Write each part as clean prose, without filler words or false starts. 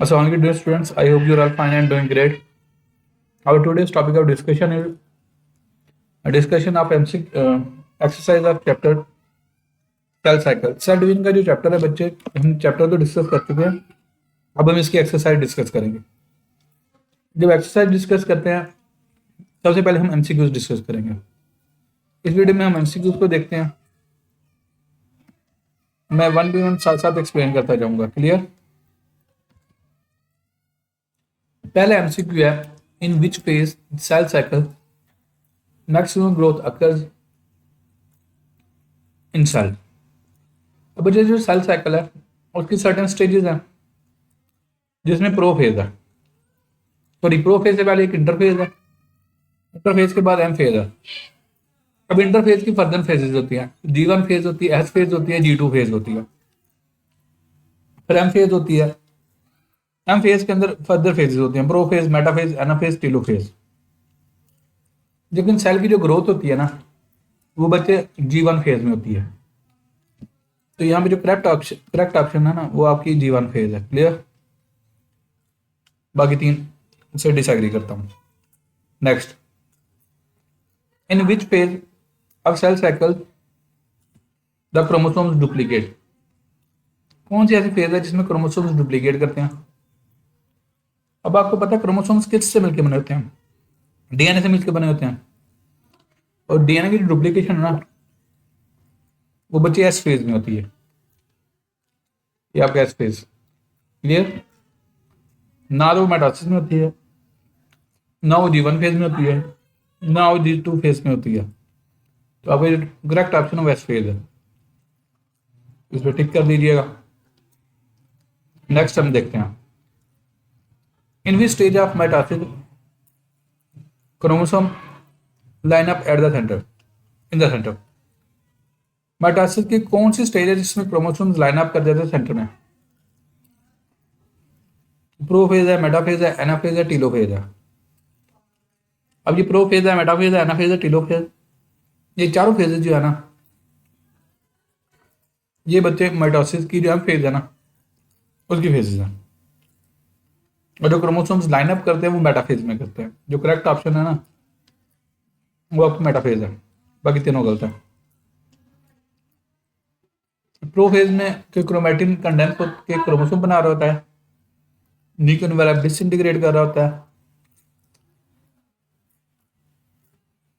Assalamu alaikum dear students. I hope you are all fine and doing great. Our today's topic of discussion is a discussion of exercise of chapter cell cycle. Cell division का जो chapter है बच्चे, हम chapter तो discuss कर चुके हैं। अब हम इसकी एक्सरसाइज डिस्कस करेंगे। जब एक्सरसाइज डिस्कस करते हैं सबसे पहले हम एमसीक्यूज डिस्कस करेंगे। इस वीडियो में हम एमसीक्यूज को देखते हैं। मैं वन बाय वन साथ साथ एक्सप्लेन करता जाऊंगा। क्लियर? पहले एमसीक्यू है, in which phase cell cycle maximum growth occurs in cell. अब बच्चे जो सेल साइकिल है उसकी सर्टेन स्टेजेस हैं जिसमें प्रोफेज है। सॉरी, प्रोफेज से पहले एक इंटरफेज है, इंटरफेज के बाद एम फेज है। अब इंटरफेज की फर्दर फेजेस होती हैं, G1 फेज होती है, एस फेज होती है, G2 फेज होती है, फिर एम फेज होती है। एम फेज के अंदर फर्दर फेजेस होती हैं, प्रोफेज, मेटाफेज, एनाफेज, टीलोफेज। लेकिन सेल की जो ग्रोथ होती है ना वो बच्चे G1 फेज में होती है। तो यहाँ पे जो करेक्ट ऑप्शन है ना वो आपकी G1 फेज है। क्लियर? बाकी तीन से डिसएग्री करता हूँ। Next, in which phase of cell cycle the chromosomes duplicate. कौन सी ऐसी फेज है जिसमें क्रोमोसोम्स डुप्लीकेट करते हैं? अब आपको पता है क्रोमोसोम्स किससे मिलकर बने होते हैं? डीएनए से मिलकर बने होते हैं। और डीएनए की जो डुप्लीकेशन है ना वो बच्चे एस फेज में होती है। ये आपका एस फेज। क्लियर? ना तो मेटासिस में होती है, ना वो G1 फेज में होती है, ना वो G2 फेज में होती है। तो आपका करेक्ट ऑप्शन है एस फेज है। इस पर टिक कर दीजिएगा। नेक्स्ट हम देखते हैं, in which stage of metaphase chromosome line up at the centre, in the centre. Metaphase की कौन सी स्टेज है जिसमें क्रोमोसोम्स लाइन अप कर जाते हैं सेंटर में? प्रोफेज है, मेटाफेज है, एनाफेज है, टीलोफेज है। अब ये प्रोफेज है, मेटाफेज है, एनाफेज है, टीलोफेज, ये चारों फेजेस जो है ना ये बच्चे माइटोसिस की जो फेज है ना उसकी फेजेस हैं। और जो क्रोमोसोम्स लाइन अप करते हैं वो मेटाफेज में करते हैं। जो करेक्ट ऑप्शन है ना वो आपकी मेटाफेज है। बाकी तीनों गलत है। प्रोफेज में के क्रोमेटिन कंडेंस के क्रोमोसोम बना रहा होता है, न्यूक्लियन वाला डिसइंटीग्रेट कर रहा होता है।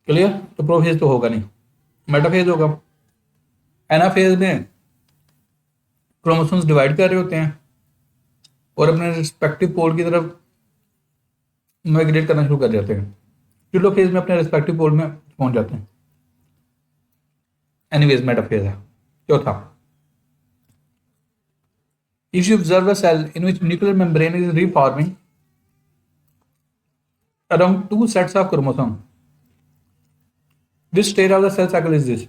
क्लियर? तो प्रोफेज तो होगा नहीं, मेटाफेज होगा। एनाफेज में क्रोमोसोम्स डिवाइड कर रहे होते हैं और अपने रिस्पेक्टिव पोल की तरफ माइग्रेट करना शुरू कर जाते हैं। टीलोफेज में अपने रिस्पेक्टिव पोल में पहुंच जाते हैं। एनीवेज मेटाफेज है। चौथा, if you observe a cell in which nuclear membrane is reforming around two sets of chromosome, which stage of the cell cycle is this?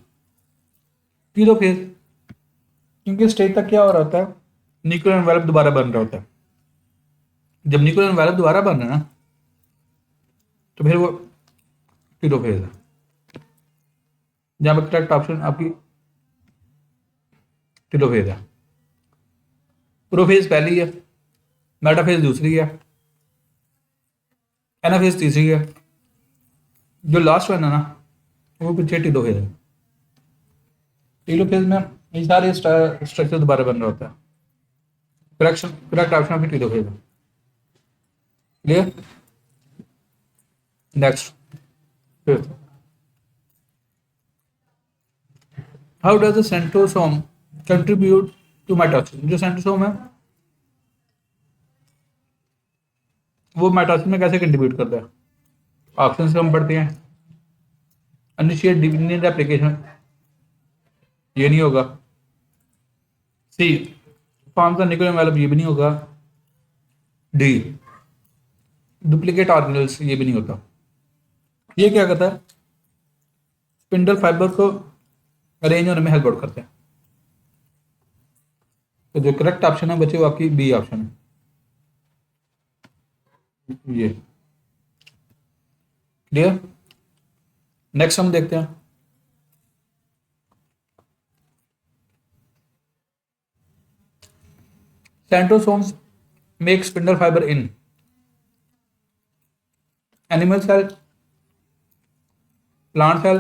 Telophase. क्योंकि स्टेज तक क्या हो रहा होता है, न्यूक्लियर एनवेलप दोबारा बन रहा होता है। जब न्यूक्लियर एनवेलप दोबारा बन रहा है ना तो फिर वो टीलोफेज है। जहां पर करेक्ट ऑप्शन आपकी टीलोफेज है। प्रोफेज पहली है, मेटाफेज दूसरी है, एनाफेज तीसरी है, जो लास्ट वन है ना वो पीछे टीलोफेज है। टीलोफेज में ये सारे स्ट्रक्चर दोबारा बन रहा होता है। करेक्ट ऑप्शन आपकी टीलोफेज है। Clear? Next, fifth, how does the centrosome contribute to mitosis. जो सेंट्रोसोम है वो माइटोसिस में कैसे कंट्रीब्यूट करता है? ऑप्शन से हम पढ़ते हैं, इनिशिएट डीएनए रेप्लिकेशन, ये नहीं होगा। सी, फॉर्म द न्यूक्लियर एनवेलप, ये भी नहीं होगा। डी, डुप्लीकेट ऑर्गेनेल्स, ये भी नहीं होता। ये क्या करता है, स्पिंडल फाइबर को अरेंज होने में हेल्प आउट करते हैं। तो जो करेक्ट ऑप्शन है बच्चे वो आपकी बी ऑप्शन है। ये क्लियर? नेक्स्ट हम देखते हैं, centrosomes make spindle fibre in animal cell, plant cell,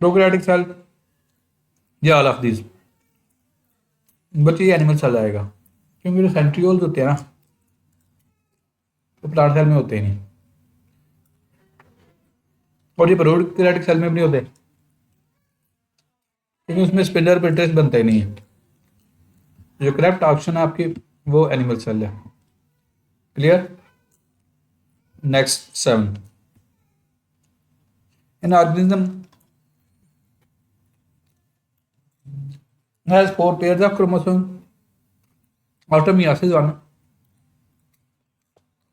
prokaryotic cell या ऑल ऑफ दिस। बट ये एनिमल सेल आएगा क्योंकि जो सेंट्रियोल्स होते हैं ना तो प्लांट सेल में होते ही नहीं, और ये प्रोकैरियोटिक सेल में भी नहीं होते क्योंकि उसमें स्पिंडल प्रोटीन बनता ही नहीं है। जो करेक्ट ऑप्शन है आपकी वो एनिमल सेल है। Clear. Next 7, an organism has 4 pairs of chromosomes after meiosis 1.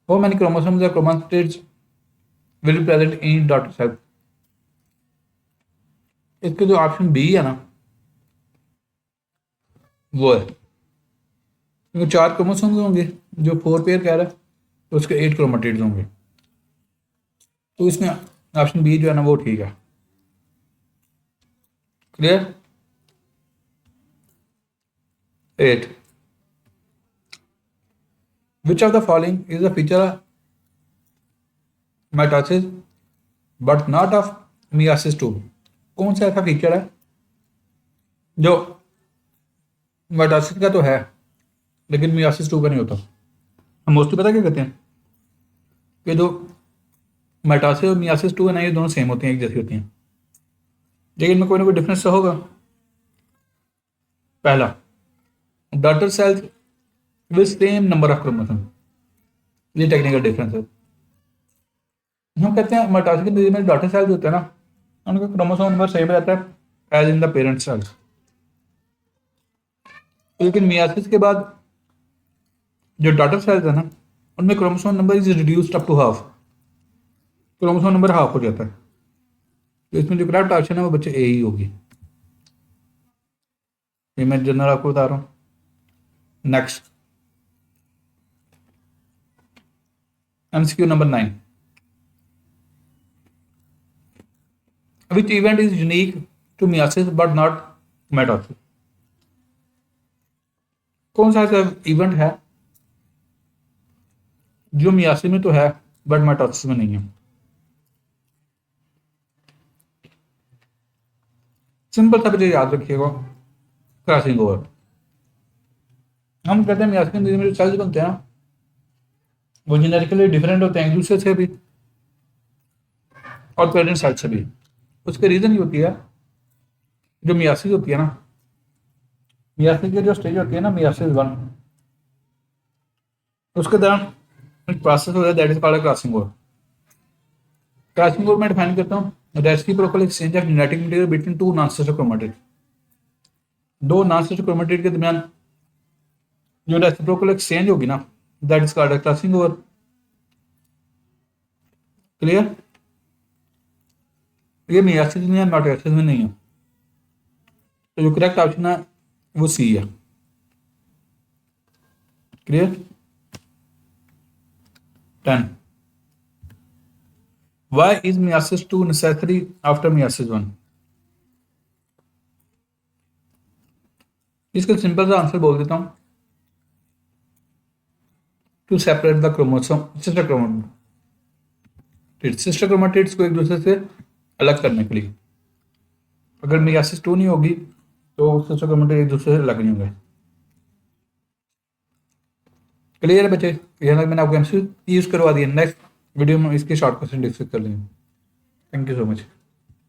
How many chromosomes or chromatids will be present in daughter cell? इसके जो ऑप्शन बी है ना वो है, क्योंकि 4 क्रोमोसोम्स होंगे, जो 4 पेयर कह रहा है तो उसके 8 क्रोमेटिड्स होंगे, तो इसमें ऑप्शन बी जो है ना वो ठीक है। Clear. 8, which of the following is a feature of mitosis but not of meiosis 2? कौन सा ऐसा फीचर है जो माइटोसिस का तो है लेकिन मियोसिस 2 का नहीं होता? हम मोस्टली पता क्या कहते हैं कि जो माइटोसिस और मियोसिस 2 है ना ये दोनों सेम होती हैं, एक जैसी होती हैं, लेकिन इनमें कोई ना कोई डिफरेंस तो होगा। पहला, daughter cells with same number of chromosome, ये टेक्निकल डिफरेंस है। हम कहते हैं माइटोसिस के नतीजे में डॉटर सेल्स होते हैं ना उनका क्रोमोसोम नंबर सेम रहता है as in the parent cells, लेकिन मियोसिस के बाद जो डॉटर सेल्स है ना उनमें chromosome number is reduced up to half, chromosome number half हो जाता है। तो इसमें जो करेक्ट ऑप्शन है वो बच्चे ए ही होगी। ये मैं जनरल आपको बता रहा हूँ। Next MCQ number 9, which event is unique to meiosis but not mitosis? कौन सा ऐसा इवेंट है जो मियोसिस में तो है बट माइटोसिस में नहीं है? सिंपल सा बच्चे याद रखिएगा, क्रॉसिंग ओवर। हम कहते हैं मियोसिस में जो सेल्स बनते हैं ना वो जेनेटिकली डिफरेंट होते हैं एक दूसरे से भी और पेरेंट सेल से भी। उसके रीजन ये होती है जो मियोसिस होती है ना, मियोसिस की जो स्टेज होती है ना मियोसिस 1, उसके दौरान एक प्रोसेस होता है that is called crossing over. Crossing over मैं डिफाइन करता हूँ reciprocal exchange of genetic material between two non sister chromatid. दो नॉन सिस्टर क्रोमेटिड के दरमियान जो रेसिप्रोकल एक्सचेंज होगी ना that is called crossing over. Clear. ये मियोसिस में है माइटोसिस में नहीं है, तो जो करेक्ट ऑप्शन है वो सी है। Clear. 10, why is meiosis 2 necessary after meiosis 1? इसका सिंपल सा आंसर बोल देता हूं, to separate the chromosome sister chromatids, sister chromatids को एक दूसरे से अलग करने के लिए। अगर मियोसिस 2 नहीं होगी तो सिस्टर क्रोमेटिड एक दूसरे से अलग नहीं होंगे। क्लियर है बच्चे? यहाँ तक मैंने आपको एमसीक्यू यूज करवा दिया। नेक्स्ट वीडियो में इसके शॉर्ट क्वेश्चन डिस्कस कर लेंगे। Thank you so much.